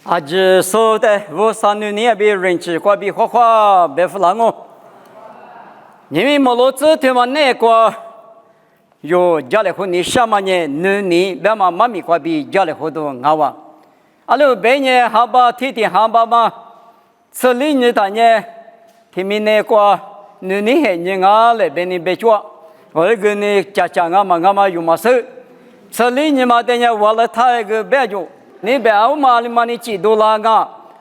阿只说的我三女你别人吃过比花花别弗朗哦，因为莫罗子他们那个有家里婚你什么呢？你别嘛妈咪过比家里婚都好哇，阿鲁别呢好吧天天好吧嘛，此里呢他呢，他们那个你很人啊来别你别做，我跟你家啊嘛有嘛事，此里呢嘛的呢我来他个别做。你别เอามาลิมานี่จีดูลางา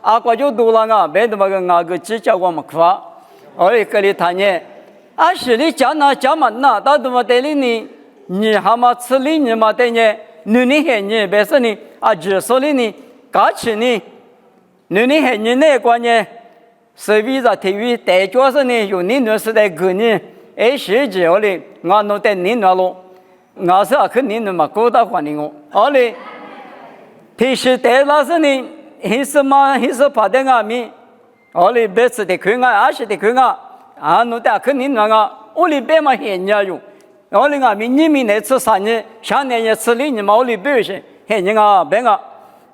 อากว่าจูดูลางาเบดมา个งา个จี叫我们夸而个里他呢啊是里讲那讲嘛那到他妈的里你还嘛吃里你嘛的呢你还你别说你啊只说里你搞起你你还你那关呢是为了体育代表是呢有你那是在个呢哎是只有哩我弄在你那咯我是啊肯定的嘛高大环境哦而哩平时带老师呢，还是怕的俺们，我哩别吃的亏啊，吃的亏啊，弄得肯定那个，我哩别嘛闲着用，我哩俺们你们来吃啥呢？像那些吃的你嘛我哩别些，闲人啊别个，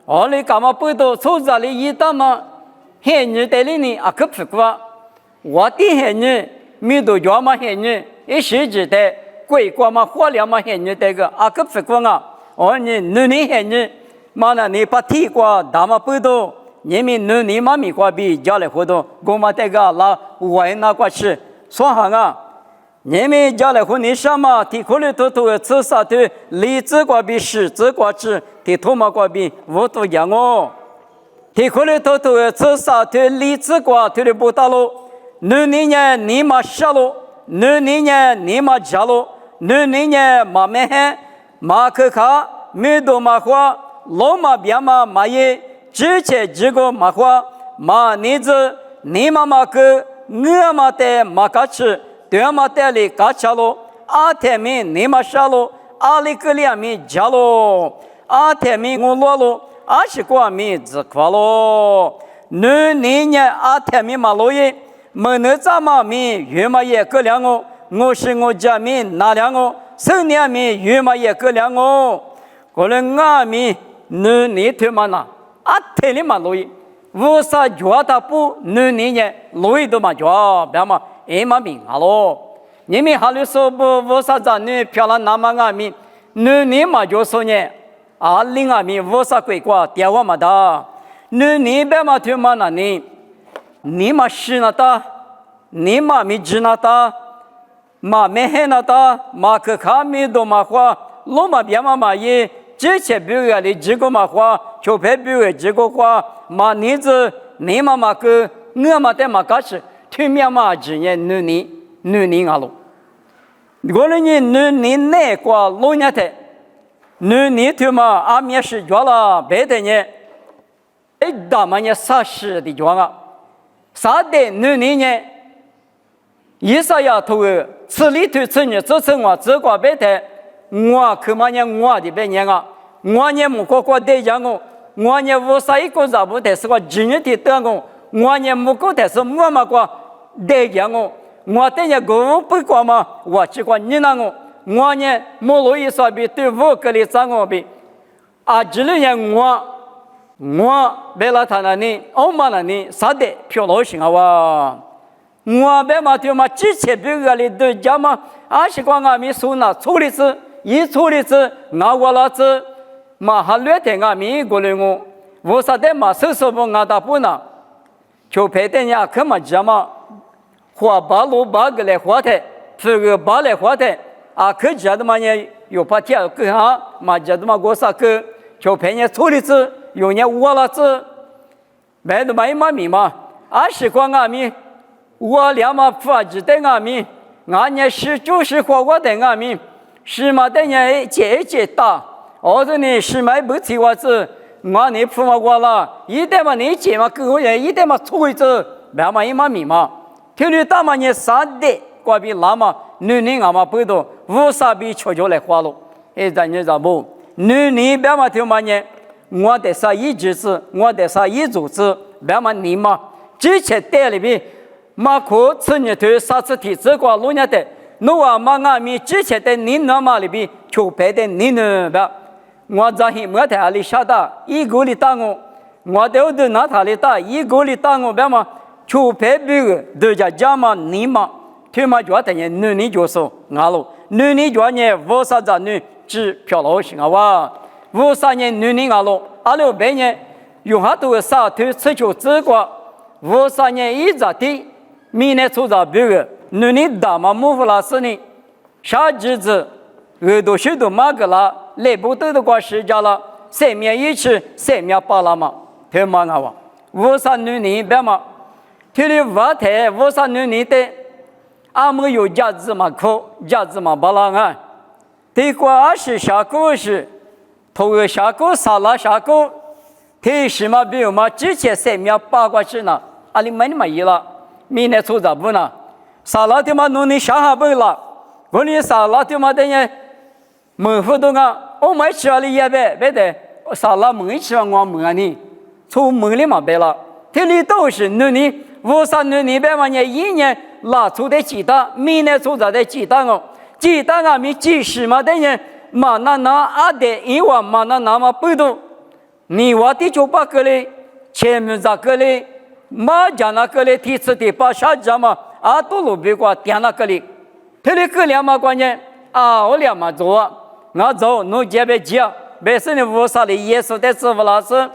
我哩干嘛不到抽着哩一打嘛，闲人带哩呢啊可不过，我的闲人没多家嘛闲人，一时之的贵国嘛花粮嘛闲人这个啊可不过啊，我呢你闲人。嘛那你把提过大嘛不多，你们你妈咪过比家里活动，我嘛这个拉外那过去，说哈啊，你们家里活你什么提过来偷吃啥的，荔枝过比柿子过吃，提托嘛过比我都养哦，提过来偷吃啥的，荔枝过偷的不大喽，你呢你嘛杀喽，你呢你嘛家喽，你呢嘛没黑，嘛可卡，没多嘛花。老马别嘛马耶，之前这个马花马妮子，你妈妈个我妈的马嘎吃，对妈的里嘎吃咯，阿天明你妈杀咯，阿里个两米加咯，阿天明我落咯，阿是个米子夸咯，你呢阿天明马罗耶，没能咋嘛米原嘛也个两哦，我是我家米哪两哦，3年米原嘛也个两哦，过来俺米。你他妈那啊，天里嘛路易，为啥觉得不呢路易都嘛觉，别嘛哎嘛明啊咯。你们还有说不为啥子你漂亮那么阿米，你嘛就说呢啊，另阿米为啥鬼瓜电话嘛的，你别嘛他妈那你嘛是那的，你嘛没知那的，嘛没黑那的，嘛可卡米都嘛花，罗嘛别嘛也。之前比如的这个嘛话，就别比如这个话，嘛你子你妈妈个我嘛的嘛开始，对面嘛只年你啊喽，我了你那个老年的，你对嘛阿面是做了别的呢，哎大嘛呢啥事的做啊，啥的你呢，一啥呀头吃里头吃呢，这我这个别的。我可嘛呢？我的别人啊，我呢木个对象我呢无啥一个啥不得是个今日的得我呢木个得是我嘛个对象我等下个不过嘛，我只管你那我呢木路一说比对我个里长比，啊这里呢我别了他那里，我嘛那里啥的漂亮型啊哇。我别嘛就嘛之前别个里对讲嘛，啊是光俺们说那处理是。一处理是拿过来是马哈略的俺们过来我啥的嘛手手不俺打不呢，就陪的呀可嘛讲嘛，花八路八个来花的，这个八来花的啊，可讲的嘛呢有把天个哈嘛讲的嘛我啥个就陪人处理是有人我了是，买的买嘛米嘛，啊是光俺们我俩嘛发起的俺们，俺呢是就是花我的俺们。是嘛？等下接打，或者呢是嘛不提我子，我你付嘛我了，一点嘛你接嘛给我人，一点嘛错一次，别嘛一嘛米嘛，听你打嘛你啥的，怪比那嘛，你俺嘛不懂，无啥比悄悄来花喽，哎咱你咋不？你别嘛听嘛呢，我得啥一支持，我得啥一组织，别嘛你嘛，之前带里边，马可吃你头啥子体质过路年的。侬啊嘛俺们之前的你那嘛里边就陪的你呢吧，我在黑莫台里下的一个里打我，我都都拿他的打，一个里打我别嘛，就排比个都家家嘛你嘛，他妈就等于女人就说俺喽，女人就呢无啥子女只漂亮些哇，无啥呢女人俺喽，阿六别呢用哈多啥头吃就这个，无啥呢一咋的，明年出咋别个女人打嘛木夫拉斯呢，啥日子耳朵许多马个啦，来不得的过时间了，三面一起，三面八拉嘛。他妈啊哇，无啥女人别嘛，他的外台无啥女人的，俺们有价值嘛可，价值嘛巴拉啊。对过是下个是，头个下个沙拉下个，他是嘛比如嘛之前三面八过去呢，阿里没那么一了，明年出咋不呢？沙拉的嘛弄你下下不了，我你沙拉的嘛等于门户都啊，我没吃阿里也别的，沙拉没吃我没你。从门里嘛白了，这里都是女人，无啥女人白嘛呢？一年拿出的鸡蛋，明年出的鸡蛋哦，鸡蛋啊咪几十嘛的人，嘛那阿的一万嘛那嘛不多，你话的就把个嘞，前面咋个嘞，嘛讲那个嘞，提次的把啥子嘛，啊都路别过点那个嘞，这里个两嘛关键啊，我两嘛做，我走，侬这边接，别是你无啥的耶稣的师傅老师。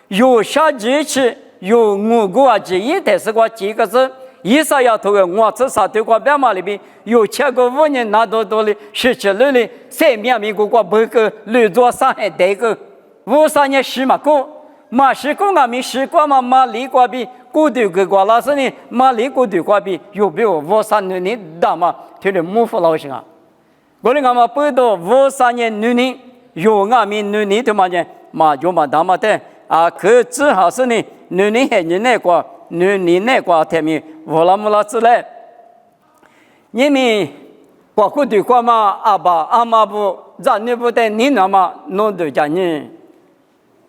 有啥支持，有我个指引，但是个几个字，一啥要头个我这啥对个别嘛里边有7个5年拿多的17岁的3面民国不个绿做上海带个53年10嘛个嘛10个俺们10个嘛离过比过对个个老师呢嘛离过对个比有比我53年大嘛听着母父老师啊，我的俺们不到53年女人有俺们女人的嘛呢嘛就嘛大嘛的。啊，可只好是呢，女人还你那个，女人那个他们我拉木拉之类，你们包括对过嘛，阿爸阿妈不，咱女不带你那么弄对家人，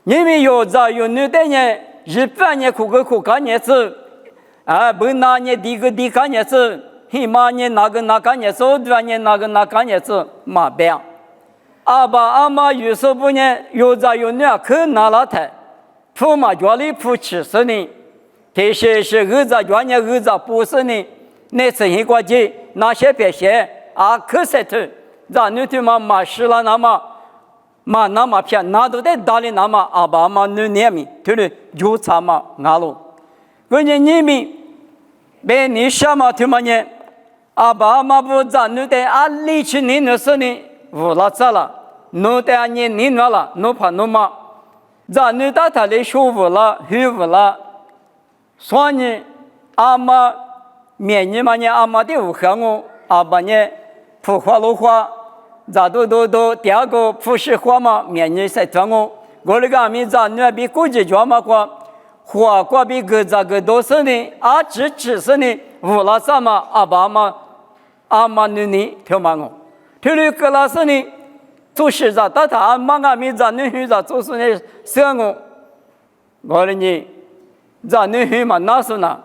你们有咱有女的呢，日本呢苦干日子，啊，不拿呢第个干日子，起码呢那个干日子，对呢那个干日子嘛变，阿爸阿妈有时不呢，有咱有女可拿了台。父嘛家里夫妻是呢，这些是儿子家呢儿子不是呢，那是一个节那些别些啊可是头，咱女的嘛是了那么，嘛那么偏那都得打理那么阿爸嘛女年米，对了就差嘛阿路，关键你们别你什么他妈呢？阿爸嘛不咱女的啊离去你那是呢，无了咋了？侬的你那了，侬怕侬嘛？咱女的她的舒服了，舒服了，所以阿妈面你嘛呢？阿妈的无和我，阿爸呢不花路花，咱都第二个不是花嘛，面你才装我。我那个阿弥咱女比估计叫嘛个，花过比个这个都是呢，啊只是呢，无了啥嘛？阿爸嘛，阿妈女听嘛我，听了个老师呢。做事咋打他妈阿弥咱女咋做事呢？生我的呢，咱女嘛那是呢，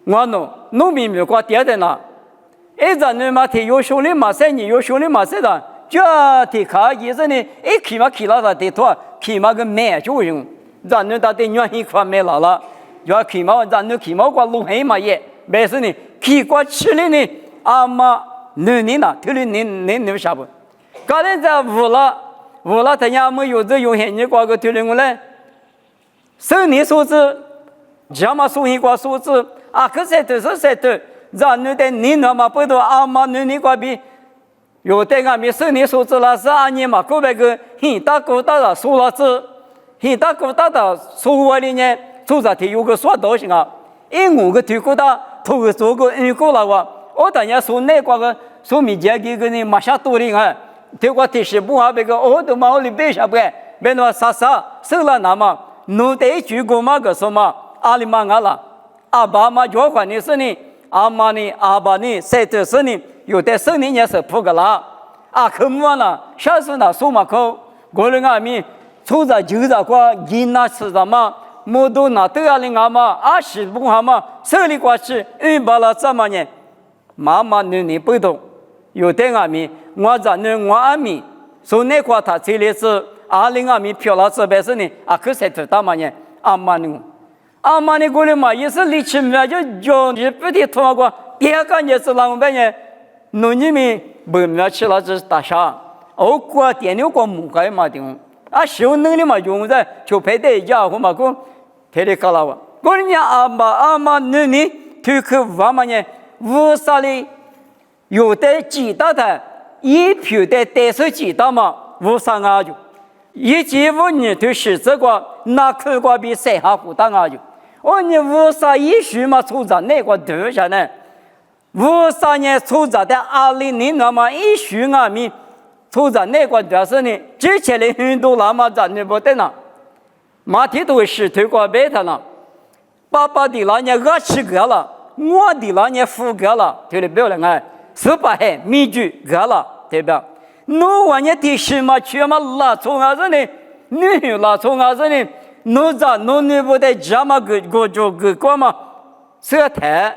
我农民没过爹的呢，咱女嘛提有兄弟嘛生你有兄弟嘛生的，这提卡意思呢，起码起了他的多，起码个买就用，咱女他的原因块买了，要起码咱女起码过路黑嘛也，没事呢，起过吃的呢，阿妈女呢，特别你啥不？刚才在无了，他家没有这有钱你挂个推论过来，生你数字，这么数一挂数字，啊，可是都是谁的？咱女的你那么不多，阿妈女挂比，有的俺们生你数字了是阿年嘛，过别个很大的数了字，很大的数我里呢，数字题有个数多少啊？5个题过大，头个做个1个了我等下数那挂个数米节个呢，马上多的啊。这个提示不好，别个哦，都毛里别啥不？别那啥生了那么，侬得去过嘛个什么？阿里嘛阿了，阿爸嘛就管你是呢，阿妈呢，阿爸呢，谁都是呢，有的生呢也是不个啦，啊，可么了，啥时那数嘛口，我的阿米，出在就在过，人那吃什么？莫都那都要领阿妈，啊是不好嘛，手里过去，把了怎么呢？妈妈你不懂。有的阿米，我咱女我阿米，所以那块他这里是20阿米漂了这边是呢，啊可是知道嘛呢？阿玛尼，阿玛尼过来嘛，也是离奇妙，就叫你不得通过，第二个也是让我们呢，农民们不妙起了这大厦，我过电流过木盖嘛的，啊，修能力嘛用在就配得家伙嘛个，配得高了哇，过年阿玛农民推去我们呢，乌沙里有的几大的，一票的带手几大嘛，乌沙阿就。一几五年都是这个，那口瓜比谁还不当啊？就，你53一岁嘛，出在那个头下呢？53年出在的2000年嘛，一岁啊米，出在那个头上呢？之前的很多那么在那不得呢，马蹄都是推过白他了，爸爸的那年27个了，我的那年5个了，对不对？哎，18海米酒个了，对吧？侬往年的什么去嘛拉从啊子呢？你拉从啊子呢？侬咋侬你不得这么个嘛？这台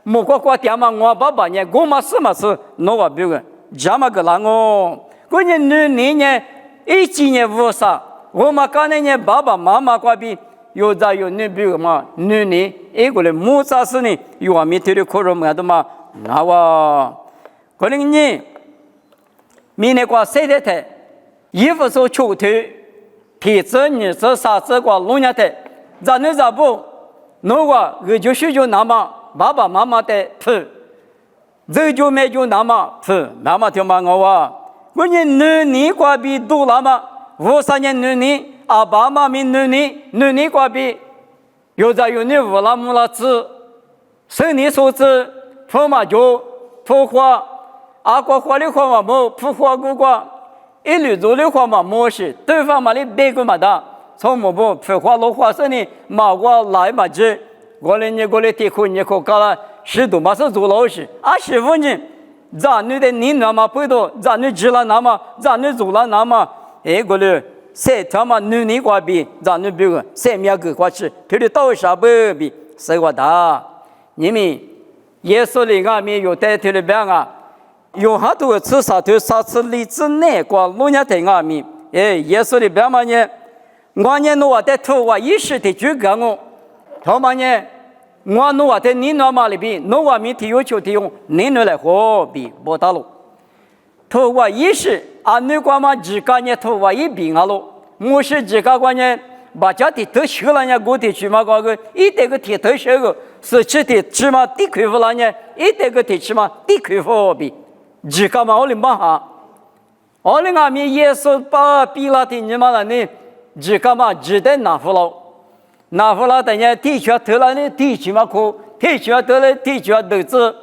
莫个点嘛，我爸爸呢，我嘛是嘛是，侬话别个这么个啦我，过年你呢，17年50，我嘛刚那年爸爸妈妈过比有咋有你别个嘛，你呢一个人木啥事呢？有啊米头的苦肉嘛的嘛，那哇，可能你。明年过谁的台，衣服说秋头，皮子你这啥子过农业台，咱那咋不？侬个就是就那么爸爸妈妈的头，这就没就那么头，那么就嘛我话，我你过比多那么，53年你阿爸妈咪你过比，有在有你乌拉木拉子，生你所子，父妈就土花。阿国花的话嘛，冇普花过过，一律做的话嘛，冇是对方嘛的别个嘛的，从冇不普花落花生呢，嘛我来嘛子，我嘞你过来提苦你可搞了，10多嘛是做老师，15年，咱女的你那么不多，咱女知了那么，咱女做了那么，过来谁他妈女过比，咱女别个谁面个过去，他的刀啥不比，谁话大，你们耶稣里阿面有带头的别啊。有很多次啥头啥次例子内过农业的阿米，耶稣的别嘛呢？我呢我的头我一时的就讲我，他嘛呢？我的你那嘛里边，我米提有求提用，你来何必不打喽？头我一时啊，你光嘛自家呢头我一边啊喽，我是自家关呢，把家的头修了呢，我的去嘛个一点个铁头修个，是去的起码地亏负了呢，一点个铁起码地亏负比。自家嘛，我哩忙哈，我哩阿米耶稣把比拉的你嘛了呢，自家嘛只得拿回了等下地区得了呢，地区嘛苦，地区得了地区都是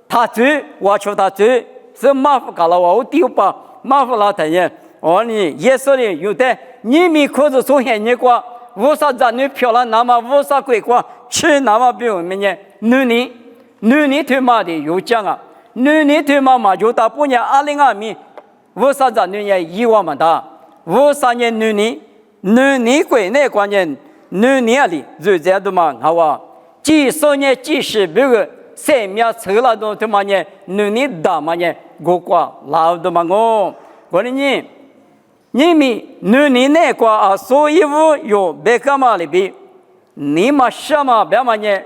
他走，我求他走，是马虎搞了我丢吧，马虎了等下，我呢耶稣哩有的，你们可是从前你过，无啥子女漂亮那么无啥鬼过，吃那么比我们呢，女他妈的有讲啊。你对妈妈就打不年2002年，53年1万嘛的，53年你归那关键你里就这样的嘛，好吧？几十年几十别个生命走了都他妈呢，你大嘛呢，我过老的嘛我呢你们你那个啊，所以我有别个嘛里边，你嘛什么别嘛呢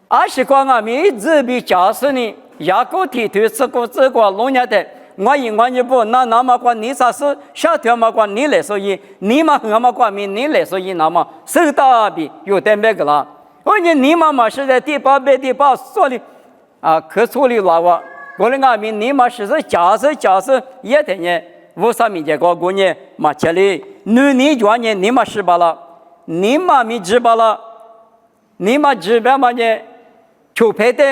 ？20光啊，你自比假设呢？雅各提头这个农业的，我也不那么管你啥事，小条嘛管你来说一，你嘛那么管你来说一那么，手大比有点那个了。你妈妈是在第8说的啊，可处理了我的阿明你嘛是假设也等于53米这个过年嘛这里，你转年你嘛失败了，你妈咪失败了，你嘛失败嘛呢，就配的。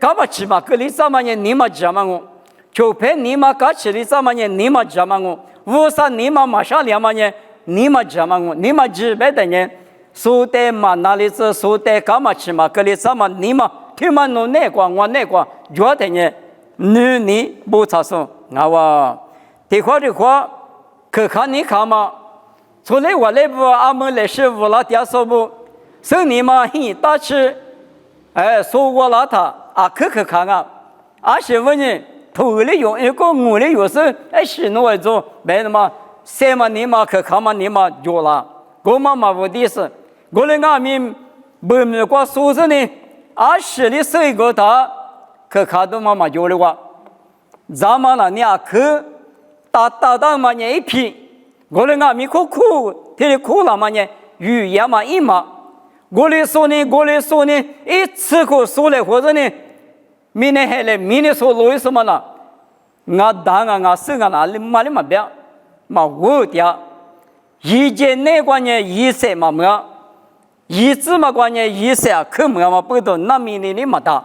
干嘛吃嘛？格里啥嘛呢？你嘛吃嘛我，就陪你嘛干吃里啥嘛呢？你嘛吃嘛我，53你嘛马上两嘛呢？你嘛吃嘛我，你嘛吃别的呢？苏代嘛哪里是苏代干嘛吃嘛？格里啥嘛你嘛听嘛侬那个我那个，觉得呢你不差说，我的话，可看你看嘛，出来我来不阿门来师傅了点说不，说你嘛很大吃，说我了他。啊，可看啊！25年头里用一个，我里有时是弄来做，没那么，什么你嘛可看嘛，你嘛做了，我嘛无的是，我们阿弥不没过数字呢，20的岁数大，可看到妈妈教的话，咱们那年去打嘛呢一批，我们阿弥苦，天天苦了嘛呢，语言嘛一嘛，我们说呢，一次苦说来或者呢，明年还来，明年说为什么呢？我打我生哪里嘛的嘛别，嘛我的，以前那关呢，一岁嘛么？一直嘛关键一些可么嘛不懂那明年的嘛大，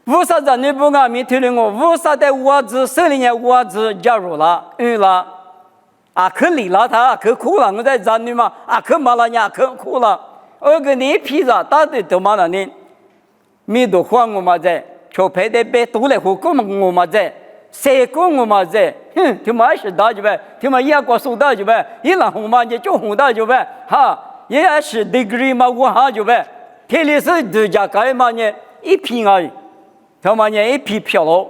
为啥子你不阿弥陀佛？为啥在我子手里面我子加入了了？啊可离了他可苦了，我在这里嘛啊可嘛了呀可苦了，我给你披萨打的都嘛了呢，米都换我嘛在，就配的被多来火锅嘛我嘛在，谁锅我嘛在，他妈是打就呗，他妈也过手打就呗，一浪红嘛就红打就呗，哈。也是 degree 嘛，我哈就呗，特别是度假街嘛呢，一批而已，他妈呢一批票了，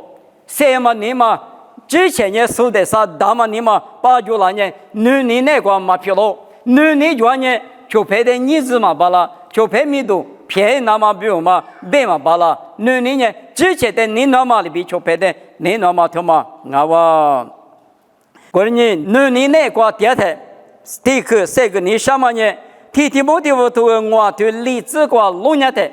谁嘛你嘛之前呢收的啥，大嘛你嘛八九那年，你那个嘛票了，你就呢就赔的你子嘛罢了，就赔米多，便宜那么比如嘛，别嘛罢了，你呢之前的你那么里边就赔的，你那么他妈我，过年你那个第二天，第个这个你什么呢？提摩太夫对我对例子过录下的，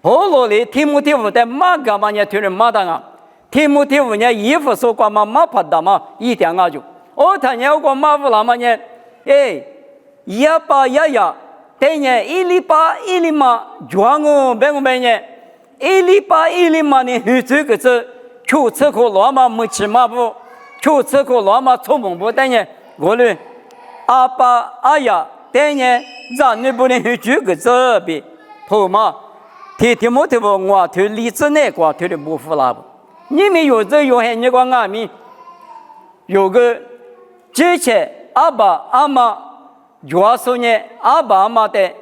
后来里提摩太夫在马干嘛呢？对人马当啊，提摩太夫呢衣服说过嘛马拍的嘛一点啊就，我他呢过马夫那么呢，也把呀，但呢一礼拜嘛，装我别呢，一礼拜嘛呢，这个是就吃口罗马没吃嘛不，就吃口罗马做梦不但呢，我呢阿爸阿呀。但呢，咱你不能去举个这边，头嘛，提摩太夫我推例子那个推的不服了不？你们有这有还你个阿弥，有个之前阿爸阿妈，主要说呢，阿爸阿妈的，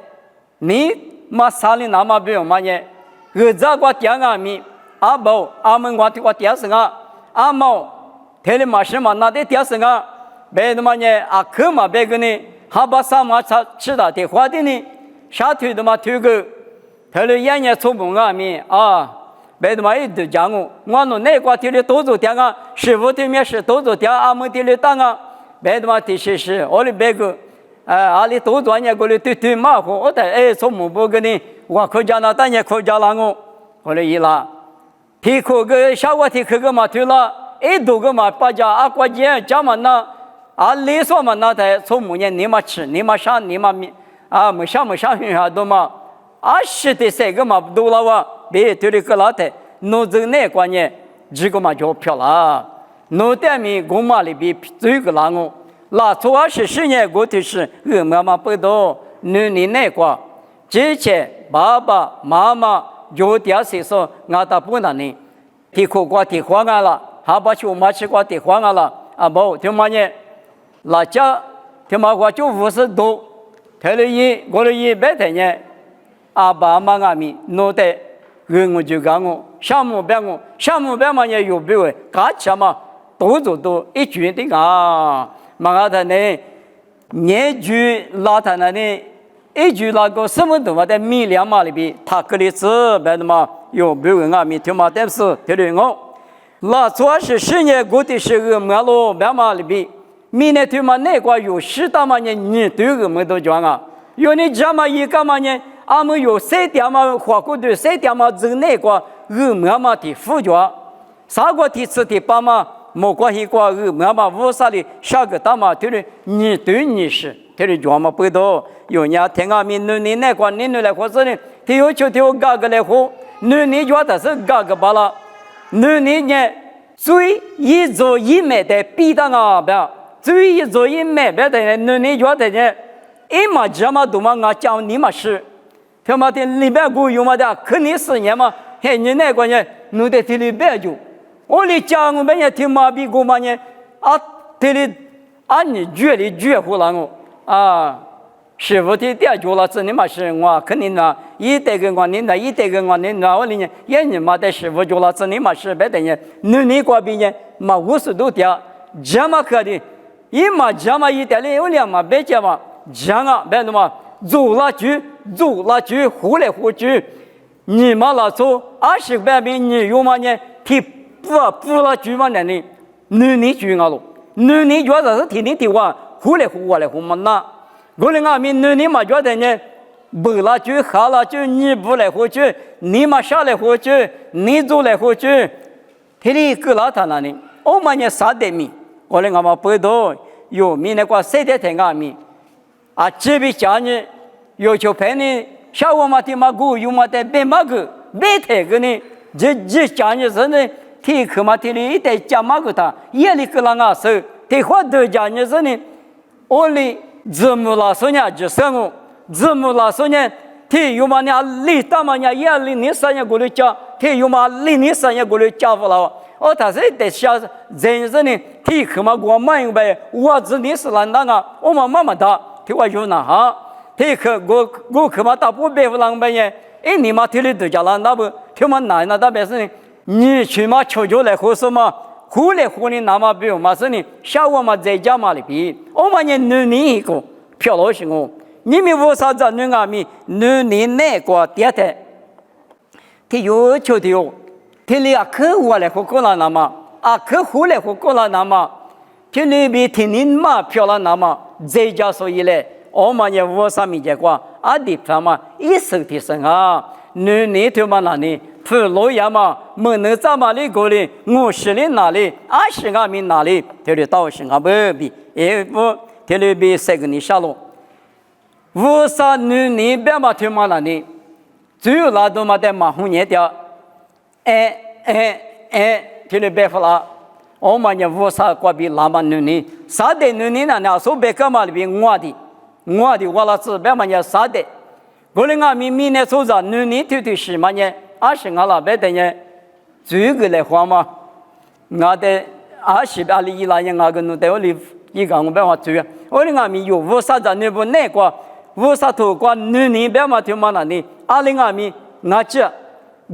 你妈啥里那么不用嘛呢？儿子个爹阿弥，阿爸阿门我爹是啊，阿妈，他的嘛是嘛那的爹是啊，别的嘛呢阿克嘛别个呢。哈巴萨马吃到的花的呢，下推的嘛推个，他的眼睛聪明啊咪啊，别的嘛一直讲我弄那个的多做点啊，师傅对面是多做点阿门的当啊，别的嘛的是我的别个，阿里多做呢，过来对马虎，我在聪明不跟你，我可讲那当然可讲了我的一啦，提课个小我提课个嘛推了，多个嘛把家阿国家家嘛那。啊，你说嘛？那在从母年你嘛吃，你嘛上，你嘛米啊，没上云下多嘛？是的，这个嘛多了哇，别对的个老太，弄这那关键，这个嘛就漂亮。弄点米公嘛里边这个啷个？那主要是10年过去是，妈妈不多，你那个，之前爸爸妈妈有点岁数，俺大不能呢，提苦瓜提黄啊了，还把去嘛吃瓜提黄啊了，啊不，听嘛呢？那家他妈话就50多，他的我的100多年，阿爸阿妈阿弥弄得我就讲我，项目别嘛也有别位，干起嘛多一句的啊，嘛他呢，年句拉他那呢，一句那个什么都嘛在米粮嘛里边，他个例子别的嘛有别位阿弥他妈但是他的我，那主要是10年过的是个马路别嘛里边。明年对嘛那个有10大嘛呢？你对个没都讲啊？有你家嘛一个嘛呢？俺们有3点嘛花过的3点嘛这那个妈妈的副角，啥个的吃的爸妈没关系过妈妈无啥的下个大嘛对的你对你是对的讲嘛不多有人听俺们你那个你来或者呢？他有求他嘎个来活，你觉得是嘎个罢了，你呢最一做一买的必当啊不要。最一做一买别的人，你觉得呢？一嘛这么多嘛，我讲你嘛是，他妈的里边股有嘛的，肯定是你嘛，嘿，你那个呢，弄得这里边就，我里讲我们也听嘛比过嘛呢，啊，这里啊你绝乎了我啊，师傅的点就了，这你嘛是我肯定的，一代跟我领导，一代跟我领导，我里呢，也你嘛的师傅就了，这你嘛是别的呢，你过边呢嘛50多点，这么可的。一嘛讲嘛一点里有2嘛别讲嘛讲啊别的嘛走了去，呼来呼去，你嘛老说20万遍你有嘛呢？提不了去嘛呢？你去啊喽，你觉得是天天提话，呼来呼来呼嘛那，我们阿弥你嘛觉得呢？不了去，好了去，你不来呼去，你嘛下来呼去，你走来呼去，天天搁哪他那里？我们呢啥的米？我们阿妈不多，有米那个谁的天阿米？啊，这边讲呢，要求陪你下午嘛的嘛过，有嘛的别嘛个，别太个呢，这讲呢是呢，天课嘛天里一代讲嘛个他，夜里个啷个手，天花都讲呢是呢，我哩怎么啦说呢？就生活，怎么啦说呢？天有嘛呢？里大嘛呢？夜里你三年过来讲，天有嘛里你三年过来讲不了。哦，他是得想人生呢，天课嘛我明白，我子你是难当啊，我们妈妈的。听我说那哈，这个我可嘛大不白不啷白耶？哎，你嘛听里都叫那不？听嘛难那大白是呢？你去嘛求求来和什么？后来和你那么比嘛是呢？下午嘛在家嘛里比，我们也努力一个漂亮些哦。你们为啥子女阿咪努力那个点的？他有求的哟，他里啊可我来和过了那么啊可后来和过了那么，他里边听你嘛漂亮那么。在家所以嘞，我们也无啥米结果，阿弟他嘛一手提升啊，你他妈那里，不老呀嘛，没能在嘛里过哩，我是哩哪里，阿是阿米哪里，这里到是阿不比，也不这里比谁个你下路，无啥你别嘛他妈那里，只有那都嘛在马红叶掉，这里别发了。我们也无啥过比拉嘛女，啥的女呢？那说别干嘛里边我的我老子别嘛也啥的，我们阿咪呢说着女头是嘛呢？阿是阿拉别的呢，这个来话嘛，我的阿是阿里伊拉人阿个弄的我里一个我别话做，我们阿咪有无啥子女不那个，无啥头过女别嘛听嘛那里，阿里阿咪我这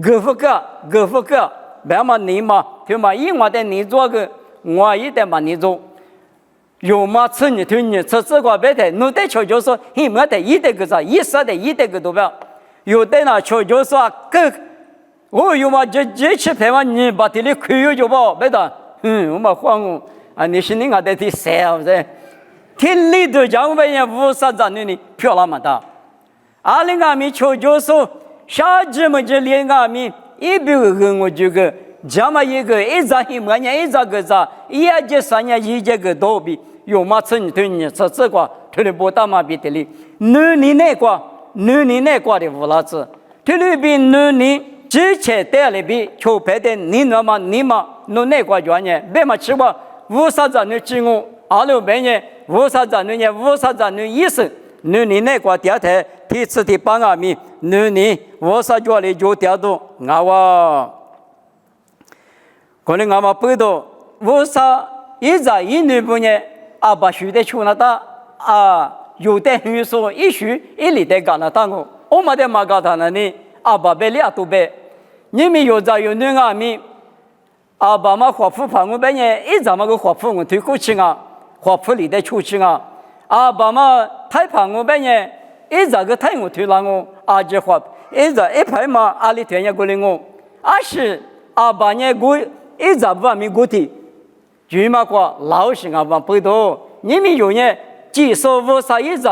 个不个。别嘛你嘛，就嘛因我的你做个，我一点嘛你做，有嘛吃你推你吃这个别的，你得求就说，你没得一点个啥，一时的一点个都不要，有的那求就说个，我有嘛这吃饭嘛你把这里亏有就不，别的，我嘛慌我啊，你是你我的第三噻，天里头讲我也无啥子你漂亮嘛的，阿里阿米求就说，啥子么这里阿米。一百个我这个，这么一个一张一毛钱一张个啥，一节3年一节个多比，有嘛吃你对你吃这个，这里不大嘛比这里，你那个的无老子，这里比你之前带里比求别的你嘛你那个原因，别嘛吃过无啥子你吃我，阿六别人无啥子你无啥子你意思。你那个点台，第次的帮阿米，你我啥叫你就点到我，可能我们不到，我啥一在一年半年，阿爸学的去那打啊，有的很说一学一里的干那打我们的马搞他那里，阿爸被俩都被，你们有在有女阿米，阿爸嘛华府旁我边呢，一咱们个华府我推过去啊，华府里的出去啊。阿爸嘛，太胖我边呢，一直个太我推了我，阿姐话，一排嘛，阿里天也过来我，阿是阿爸呢过，一直不没过的，就嘛个老是阿爸不多，你们有呢，几手无啥一直，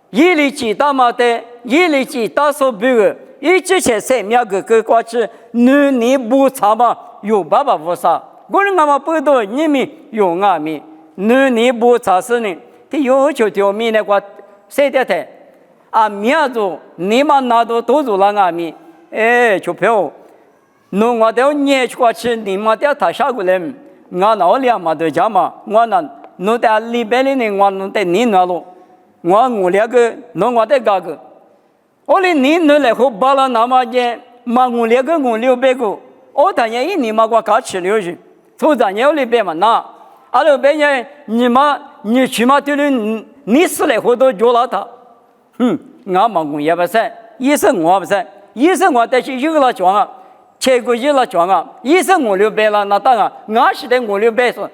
一里几大嘛的，一里几大手不个，一之前3秒个过去，你不差嘛，有爸爸无啥，我人阿妈不多，你们有阿米，你不差是呢。他有求条米那个谁的台啊？苗子你们拿到多少了阿米？就票，侬我到年去过去，你们到他下过来，我那两嘛都讲嘛，我那侬在里边的呢，我侬在你那喽，我两个，侬我在嘎个，我哩你来后把了那么件，嘛我两个我600个，我当年一年嘛我搞吃了去，从咱家里边嘛那，阿拉边呢你起码对了，你死来后头叫了他，我忙也不是，医生我不是，医生我但是有了讲啊，切过有了讲啊，医生我600了，那当然，我是的我600是，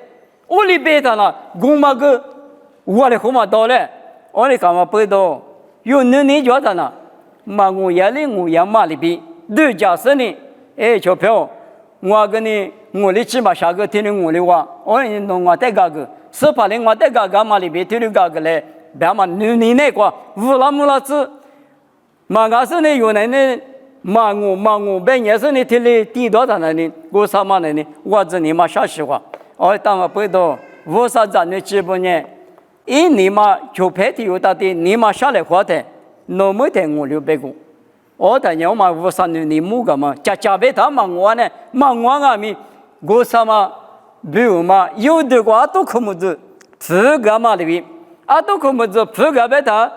我600他了，我嘛个我的后嘛到了，我的干嘛不到，有能力觉得呢，嘛我也里我也嘛里边，对假设呢，钞票，我跟你我里起码下个天的我的话，我弄我带个个，18年我带个嘛里边天的个嘞，别嘛能力那个，乌拉木拉子，嘛个是呢有人呢。嘛我本也是你听的地多大呢？我啥嘛呢？我这你嘛啥实话？我当我不到我啥子呢？基本呢，你嘛就拍的有大的，你嘛下来花的，那么的我就别个。我但要嘛我啥呢？你木个嘛，加别他嘛我呢，嘛我啊咪，我啥嘛，比如嘛有的话都可么子，这个嘛里边，都可么子，这个别他。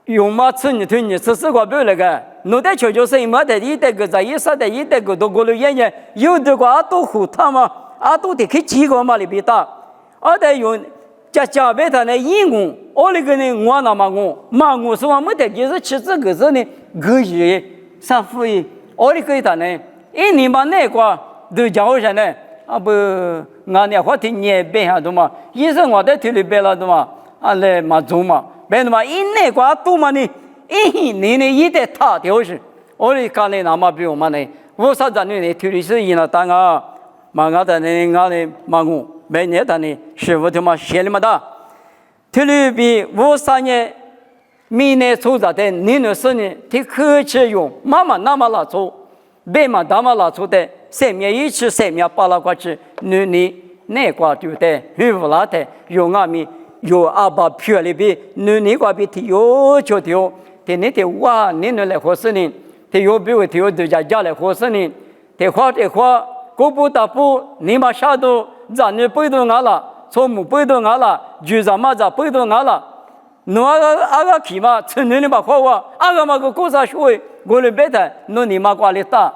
用嘛吃你推你吃死过不那个，弄得球就是没得一代个在一啥的一代个都过了眼眼，有的个都胡他嘛，都得去几个嘛里边打，得用加别他呢英文，我那个呢我那么我是话没得就是吃这个是呢个月3副一，我那个他呢，你嘛那个都叫我啥呢？不，俺那话听你别下的嘛，医生我在推里边了的嘛，来嘛做嘛。别的嘛，那个多嘛呢？你呢一代他就是，我的家里那么比我们呢，我啥子呢？推理是一那当啊，嘛我的呢，我的嘛我，每年的呢，师傅他妈写了么大，推理比我3年，明年出的的，你那是呢，他可去用，妈妈那么拉出，别嘛那么拉出的，3面1起3面8拉过去，你那个就的，很无拉的，用俺们。有阿爸票里边，你个边提有就提有，提你提哇，你来合适呢？提有比如提有对家来合适呢？提花，过不打不，你嘛下头，咱你背到俺了，从木背到俺了，就咱嘛在背到俺了，侬阿个起嘛，村里嘛好哇，个嘛个故事说，我来别的，侬你嘛挂里打，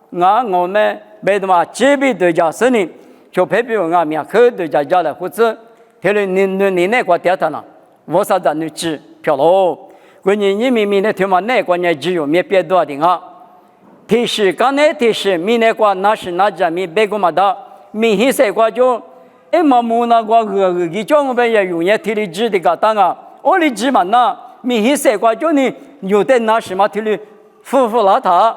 我们别的嘛，这边对家是呢，就配比我面可对家来合适。后来你那个掉他了，我啥子你吃漂喽？过年你明的他妈那个呢只有没别多的啊。提示刚才提示明那个那是那家没别个嘛的，明显些个就，嘛木那个一叫我们也用也提的指的个当啊，我的指嘛那明显些个就呢有的那是嘛提的夫妇拉他，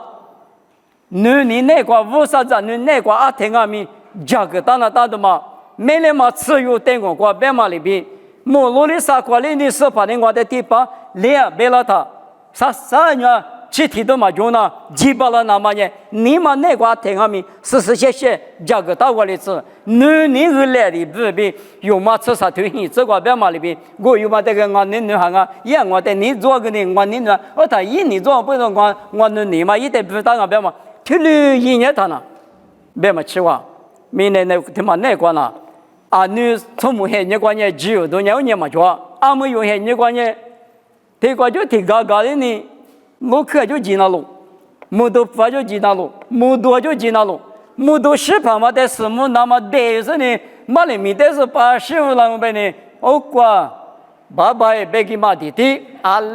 你那个我啥子你那个听啊咪价格当那的嘛。没来嘛，只有等我过别嘛里边，莫罗里啥过来的18年我的地方，连别了他，啥呢？去提到嘛就那几百了那么呢？你们那个听下面谢，价格到过来吃，你个来的不比有嘛吃啥东西？这个别嘛里边，我有嘛这个我你行啊，也我的你做个呢，我你呢，我他你做不动我你嘛一点不当个别嘛，提了1年他呢，别嘛吃哇，明年那他妈那个呢？你从没黑你关键只有多少年嘛做，没有黑你关键，这个就挺高的呢，我可就进了路，没多发就进了路，没多就进了路，没多10%嘛，但是没那么得是呢，马里面但是把15了么呢，我过爸爸也别给妈弟弟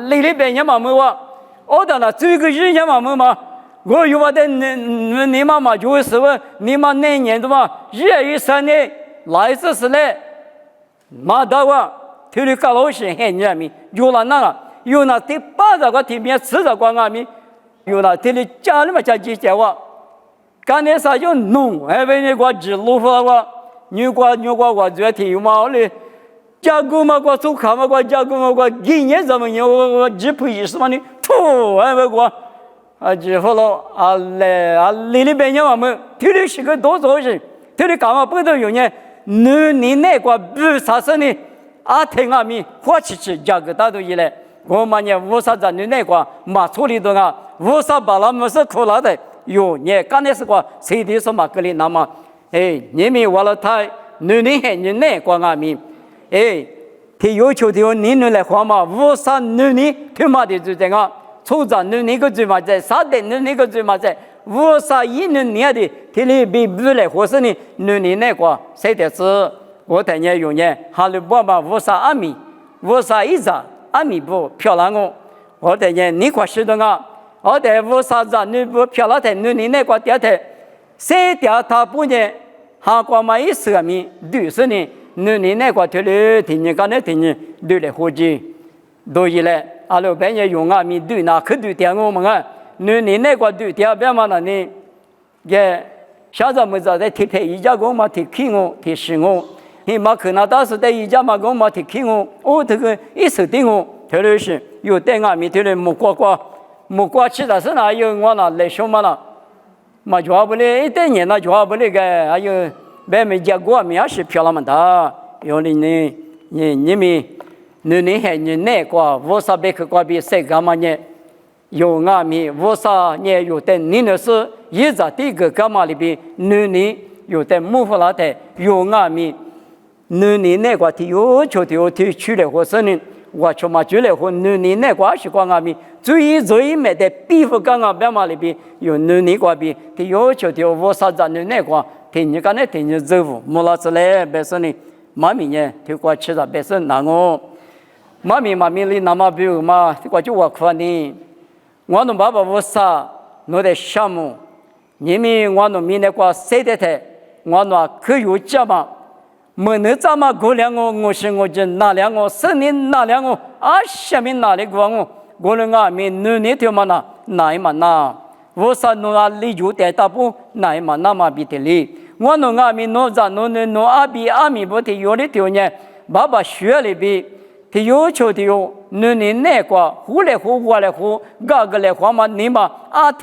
里边也嘛没哇，我到了这个日也嘛没嘛。我有我的你妈妈就是问你妈那年的嘛，1月3年。来自是嘞，马达哇，推理高老师很严密，有了那个，有那第8个题面10个关阿米，有那推理家里面家几家哇，刚才啥就弄，还为那个指路法哇，牛瓜我这题有嘛嘞，加工嘛我做卡嘛我加工嘛我1年怎么样我只配意思嘛你，吐还为我，之后了里边人我们推理是个多少人，推理干嘛不都有呢？你那个不啥事呢？听阿米花起价格大多一来，我们呢无啥子你那个马处理的啊，无啥把那么是苦了的，有你刚才是个谁的什么格里那么，你们完了他你那个阿米，他要求的你来花嘛，无啥你他妈的就这个，出战你个最嘛在，啥的你个最嘛在。我啥1年的，他里比不来或是呢，你那个谁的是？我等下用呢，哈利爸爸我啥阿米，我啥一张阿米不漂亮哦，我等下你快是的啊，我等我啥子你不漂亮的，你那个掉的，谁掉他不呢？哈过嘛一10米，就是呢，你那个他里听你刚才听你对来合计，都一来。阿罗白也用啊米对那可对点我们啊，你那个对点别嘛那你也现在么子在提配一家公嘛提起我提示我，你马可那当时在一家嘛公嘛提起我这个一手定我，特别是有带啊米特别木瓜吃的是哪有我那来什么了？嘛抓不来一点年那抓不来个，还有外面结果面是漂亮么的，有的你们你还你那个我啥别个比谁干嘛呢？有啊米我啥呢？有的你那是一直第一个干嘛里边你有的木夫拉的有啊米你那个的有就的去了或是呢？我出嘛去了后，你那个是光啊米最美的皮肤刚啊别嘛里边有你个比，他要求的我啥子你那个，听你刚才听你走路，莫拉子嘞，别说你妈咪呢，他过吃的别说那我，妈咪里那么比如嘛，我就我看你，我弄爸爸我啥，我在项目，你们我弄米那个谁的台，我弄可有家嘛。没能怎么过两我是我就拿两我生年拿两我下面拿的我人啊没你条嘛拿一嘛拿，我啥弄啊理就带大不拿一嘛拿嘛比的哩，我弄啊没弄咋弄阿比阿米不的有的条呢，爸爸学里边，他要求的哟，你那个胡来胡我来胡，嘎个来胡嘛你嘛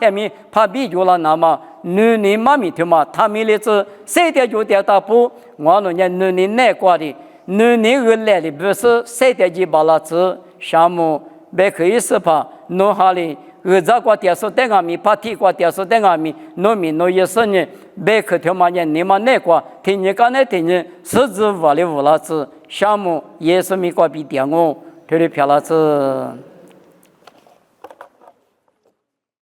天米怕比就了那么。你妈咪听嘛，他们那次谁的就带大不，我弄人你那挂的，你个来的不是谁的就把那次项目别可以是怕，弄好哩，咋个电视等俺们，怕提个电视等俺们，弄一生呢，别可听嘛你嘛那个，听你刚才听你，实质无那次项目也是没个比点我，这里漂那次。